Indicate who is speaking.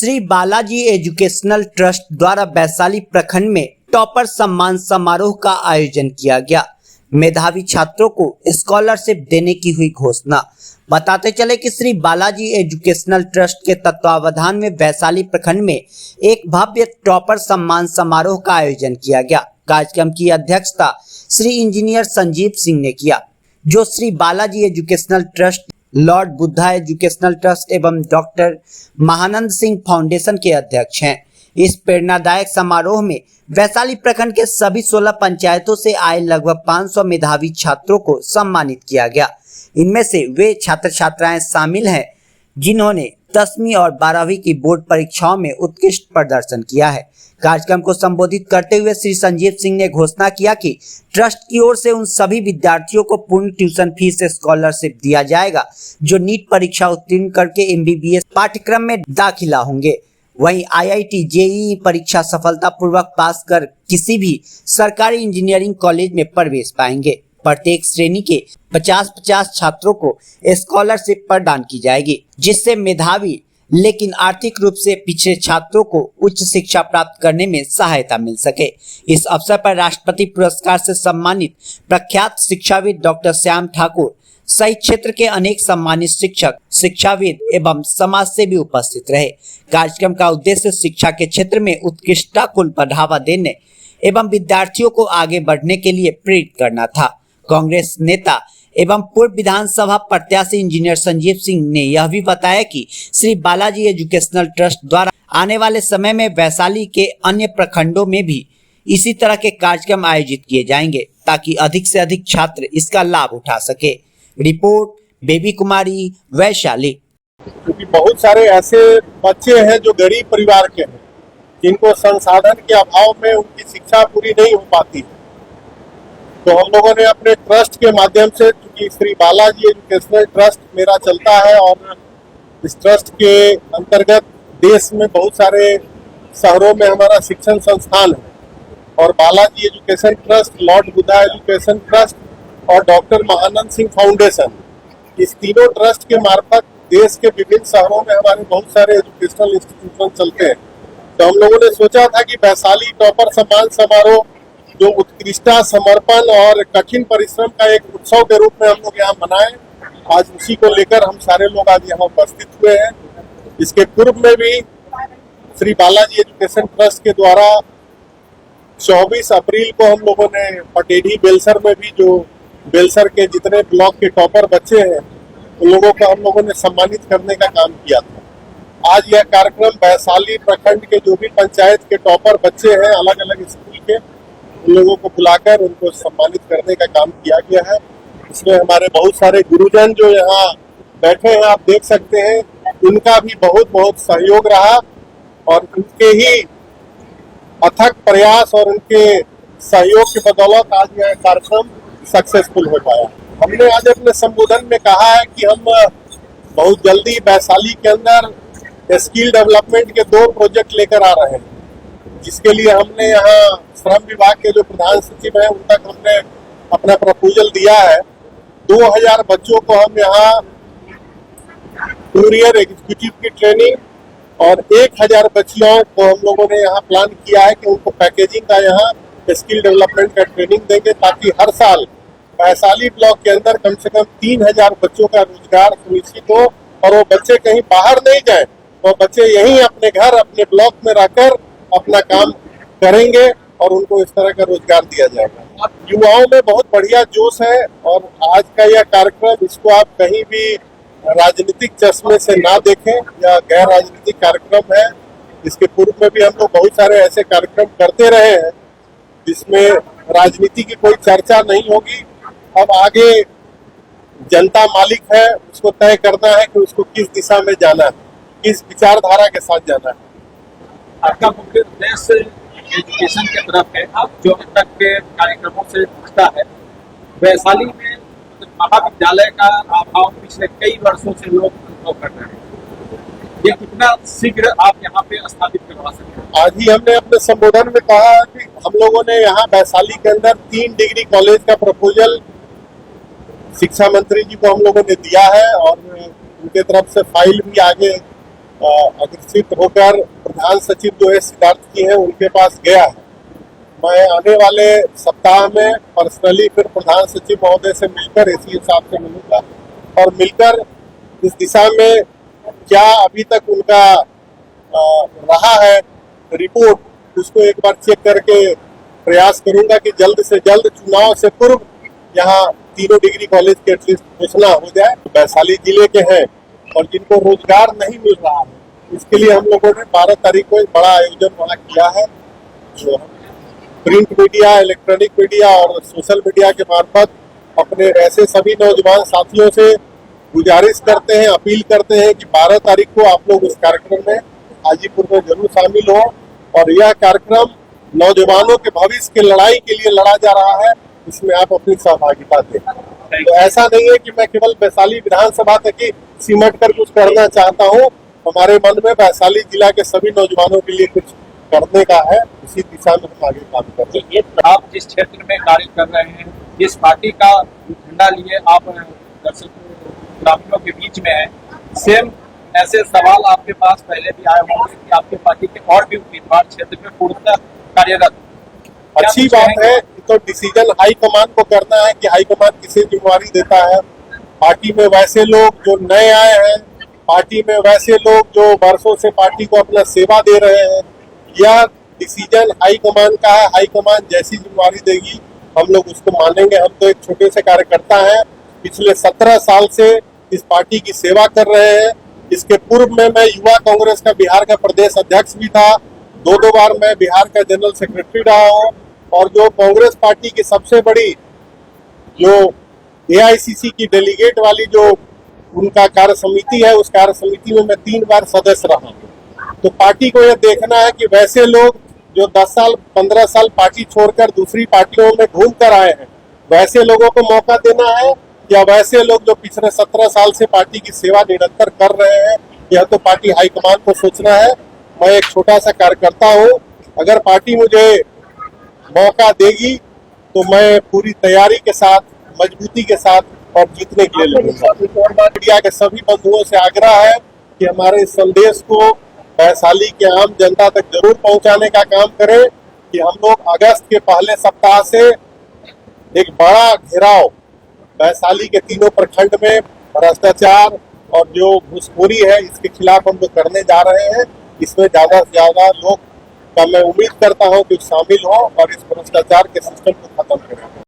Speaker 1: Shri Balaji educational trust द्वारा वैशाली प्रखंड में टॉपर सम्मान समारोह का आयोजन किया गया। मेधावी छात्रों को स्कॉलरशिप देने की हुई घोषणा। बताते चले कि श्री बालाजी एजुकेशनल ट्रस्ट के तत्वावधान में वैशाली प्रखंड में एक भव्य टॉपर सम्मान समारोह का आयोजन किया गया। कार्यक्रम की अध्यक्षता श्री इंजीनियर संजीव सिंह ने किया, जो Shri Balaji educational trust, Lord Buddha educational trust एवं डॉक्टर महानंद सिंह फाउंडेशन के अध्यक्ष हैं। इस प्रेरणादायक समारोह में वैशाली प्रखंड के सभी 16 पंचायतों से आए लगभग 500 मेधावी छात्रों को सम्मानित किया गया। इनमें से वे छात्र छात्राएं शामिल हैं जिन्होंने 10वीं और 12वीं की बोर्ड परीक्षाओं में उत्कृष्ट प्रदर्शन किया है। कार्यक्रम को संबोधित करते हुए श्री संजीव सिंह ने घोषणा किया कि ट्रस्ट की ओर से उन सभी विद्यार्थियों को पूर्ण ट्यूशन फीस स्कॉलरशिप दिया जाएगा जो नीट परीक्षा उत्तीर्ण करके MBBS पाठ्यक्रम में दाखिला होंगे। वहीं IIT JEE परीक्षा सफलतापूर्वक पास कर किसी भी सरकारी इंजीनियरिंग कॉलेज में प्रवेश पाएंगे। प्रत्येक श्रेणी के 50-50 छात्रों को स्कॉलरशिप प्रदान की जाएगी, जिससे मेधावी लेकिन आर्थिक रूप से पिछड़े छात्रों को उच्च शिक्षा प्राप्त करने में सहायता मिल सके। इस अवसर पर राष्ट्रपति पुरस्कार से सम्मानित प्रख्यात शिक्षाविद डॉक्टर श्याम ठाकुर सहित क्षेत्र के अनेक सम्मानित शिक्षक, शिक्षाविद एवं समाज सेवी उपस्थित रहे। कार्यक्रम का उद्देश्य शिक्षा के क्षेत्र में उत्कृष्टता को बढ़ावा देने एवं विद्यार्थियों को आगे बढ़ने के लिए प्रेरित करना था। कांग्रेस नेता एवं पूर्व विधानसभा प्रत्याशी इंजीनियर संजीव सिंह ने यह भी बताया कि श्री बालाजी एजुकेशनल ट्रस्ट द्वारा आने वाले समय में वैशाली के अन्य प्रखंडों में भी इसी तरह के कार्यक्रम आयोजित किए जाएंगे ताकि अधिक से अधिक छात्र इसका लाभ उठा सके। रिपोर्ट बेबी कुमारी, वैशाली।
Speaker 2: क्योंकि बहुत सारे ऐसे बच्चे हैं जो गरीब परिवार के हैं, जिनको संसाधन के अभाव में उनकी शिक्षा पूरी नहीं हो पाती। तो हम लोगों ने अपने ट्रस्ट के माध्यम से, क्योंकि श्री बालाजी एजुकेशनल ट्रस्ट मेरा चलता है और इस ट्रस्ट के अंतर्गत देश में बहुत सारे शहरों में हमारा शिक्षण संस्थान है और Balaji education trust, Lord Buddha education trust और डॉक्टर महानंद सिंह फाउंडेशन, इस तीनों ट्रस्ट के मार्फत देश के विभिन्न शहरों में हमारे बहुत सारे एजुकेशनल इंस्टीट्यूशन चलते हैं। तो हम लोगों ने सोचा था कि वैशाली टॉपर सम्मान समारोह जो उत्कृष्टता, समर्पण और कठिन परिश्रम का एक उत्सव के रूप में हम लोग यहाँ मनाएं, आज उसी को लेकर हम सारे लोग आज यहाँ उपस्थित हुए हैं। इसके पूर्व में भी श्री बालाजी एजुकेशन ट्रस्ट के द्वारा 24 अप्रैल को हम लोगों ने पटेढ़ी बेलसर में भी, जो बेलसर के जितने ब्लॉक के टॉपर बच्चे हैं उन लोगों को हम लोगों ने सम्मानित करने का काम किया था। आज यह कार्यक्रम वैशाली प्रखंड के जो भी पंचायत के टॉपर बच्चे हैं, अलग अलग स्कूल के, उन लोगों को बुलाकर उनको सम्मानित करने का काम किया गया है। इसमें हमारे बहुत सारे गुरुजन जो यहाँ बैठे हैं, आप देख सकते हैं, उनका भी बहुत बहुत सहयोग रहा और उनके ही अथक प्रयास और उनके सहयोग के बदौलत आज यह कार्यक्रम सक्सेसफुल हो पाया। हमने आज अपने संबोधन में कहा है कि हम बहुत जल्दी वैशाली के अंदर स्किल डेवलपमेंट के 2 प्रोजेक्ट लेकर आ रहे हैं, जिसके लिए हमने यहाँ श्रम विभाग के जो प्रधान सचिव हैं उन तक हमने अपना प्रपोजल दिया है। 2000 बच्चों को हम यहाँ कूरियर एग्जीक्यूटिव की ट्रेनिंग और 1000 बच्चियों को हम लोगों ने यहाँ प्लान किया है कि उनको पैकेजिंग का यहाँ स्किल डेवलपमेंट का ट्रेनिंग देंगे, ताकि हर साल वैशाली ब्लॉक के अंदर कम से कम 3000 बच्चों का रोजगार सुनिश्चित हो और वो बच्चे कहीं बाहर नहीं जाए, वो बच्चे यहीं अपने घर, अपने ब्लॉक में रहकर अपना काम करेंगे और उनको इस तरह का रोजगार दिया जाएगा। युवाओं में बहुत बढ़िया जोश है और आज का यह कार्यक्रम, इसको आप कहीं भी राजनीतिक चश्मे से ना देखें, या गैर राजनीतिक कार्यक्रम है। इसके पूर्व में भी हम लोग बहुत सारे ऐसे कार्यक्रम करते रहे हैं जिसमें राजनीति की कोई चर्चा नहीं होगी। अब आगे जनता मालिक है, उसको तय करना है कि उसको किस दिशा में जाना है, किस विचारधारा के साथ जाना है।
Speaker 3: आपका मुख्य उद्देश्य एजुकेशन की तरफ है, जो अब तक के कार्यक्रमों से जुड़ता है। वैशाली में महाविद्यालय का अभाव पिछले कई वर्षों से लोग अनुभव कर रहे हैं, ये कितना शीघ्र आप यहाँ पे स्थापित करवा सकते हैं?
Speaker 2: आज ही हमने अपने संबोधन में कहा कि हम लोगों ने यहाँ वैशाली के अंदर 3 डिग्री कॉलेज का प्रपोजल शिक्षा मंत्री जी को हम लोगों ने दिया है और उनके तरफ से फाइल भी आगे अग्रसित होकर प्रधान सचिव जो है सिद्धार्थ जी हैं उनके पास गया है। मैं आने वाले सप्ताह में पर्सनली फिर प्रधान सचिव महोदय से मिलकर इसी हिसाब से मिलूंगा और मिलकर इस दिशा में क्या अभी तक उनका रहा है रिपोर्ट उसको एक बार चेक करके प्रयास करूंगा कि जल्द से जल्द चुनाव से पूर्व यहाँ तीनों डिग्री कॉलेज के एटलीस्ट घोषणा हो जाए। वैशाली जिले के हैं और जिनको रोजगार नहीं मिल रहा है, इसके लिए हम लोगों ने 12 तारीख को एक बड़ा आयोजन वहाँ किया है। जो प्रिंट मीडिया, इलेक्ट्रॉनिक मीडिया और सोशल मीडिया के मार्फत अपने ऐसे सभी नौजवान साथियों से गुजारिश करते हैं, अपील करते हैं कि 12 तारीख को आप लोग उस कार्यक्रम में हाजीपुर में जरूर शामिल हो और यह कार्यक्रम नौजवानों के भविष्य की लड़ाई के लिए लड़ा जा रहा है, इसमें आप अपनी सहभागिता दें। तो ऐसा नहीं है कि मैं केवल वैशाली विधानसभा तक ही सिमट कर कुछ करना चाहता हूँ, हमारे मन में वैशाली जिला के सभी नौजवानों के लिए कुछ करने का है, उसी दिशा में हम आगे काम कर रहे हैं।
Speaker 3: आप जिस क्षेत्र में कार्य कर रहे हैं, जिस पार्टी का झंडा लिए आप दर्शकों ग्रामीणों के बीच में है, सेम ऐसे सवाल आपके पास पहले भी आए होंगे कि आपके पार्टी के और भी उम्मीदवार क्षेत्र में पूर्णतः कार्यरत।
Speaker 2: अच्छी बात है, तो डिसीजन हाईकमान को करना है कि हाईकमान किसे जिम्मेवारी देता है। पार्टी में वैसे लोग जो नए आए हैं, पार्टी में वैसे लोग जो वर्षों से पार्टी को अपना सेवा दे रहे हैं, यह डिसीजन हाईकमान का है। हाईकमान जैसी जिम्मेवारी देगी हम लोग उसको मानेंगे। हम तो एक छोटे से कार्यकर्ता हैं, पिछले 17 साल से इस पार्टी की सेवा कर रहे हैं। इसके पूर्व में मैं युवा कांग्रेस का बिहार का प्रदेश अध्यक्ष भी था, 2 बार मैं बिहार का जनरल सेक्रेटरी रहा हूँ और जो कांग्रेस पार्टी की सबसे बड़ी जो एआईसीसी की डेलीगेट वाली जो उनका कार्य समिति है, उस कार्य समिति में मैं 3 बार सदस्य रहा हूँ। तो पार्टी को यह देखना है कि वैसे लोग जो 10 साल 15 साल पार्टी छोड़कर दूसरी पार्टियों में घूम कर आए हैं, वैसे लोगों को मौका देना है या वैसे लोग जो पिछले 17 साल से पार्टी की सेवा निरंतर कर रहे हैं, यह तो पार्टी हाईकमान को सोचना है। मैं एक छोटा सा कार्यकर्ता हूँ, अगर पार्टी मुझे मौका देगी तो मैं पूरी तैयारी के साथ, मजबूती के साथ और जीतने के लिए लड़ूंगा। मीडिया के सभी बंधुओं से आग्रह है कि हमारे संदेश को वैशाली के आम जनता तक जरूर पहुंचाने का काम करें कि हम लोग अगस्त के पहले सप्ताह से एक बड़ा घेराव वैशाली के तीनों प्रखंड में भ्रष्टाचार और जो घूसखोरी है इसके खिलाफ हम लोग करने जा रहे हैं। इसमें ज्यादा से ज्यादा लोग का मैं उम्मीद करता हूं कि शामिल हो और इस भ्रष्टाचार के सिस्टम को खत्म करें।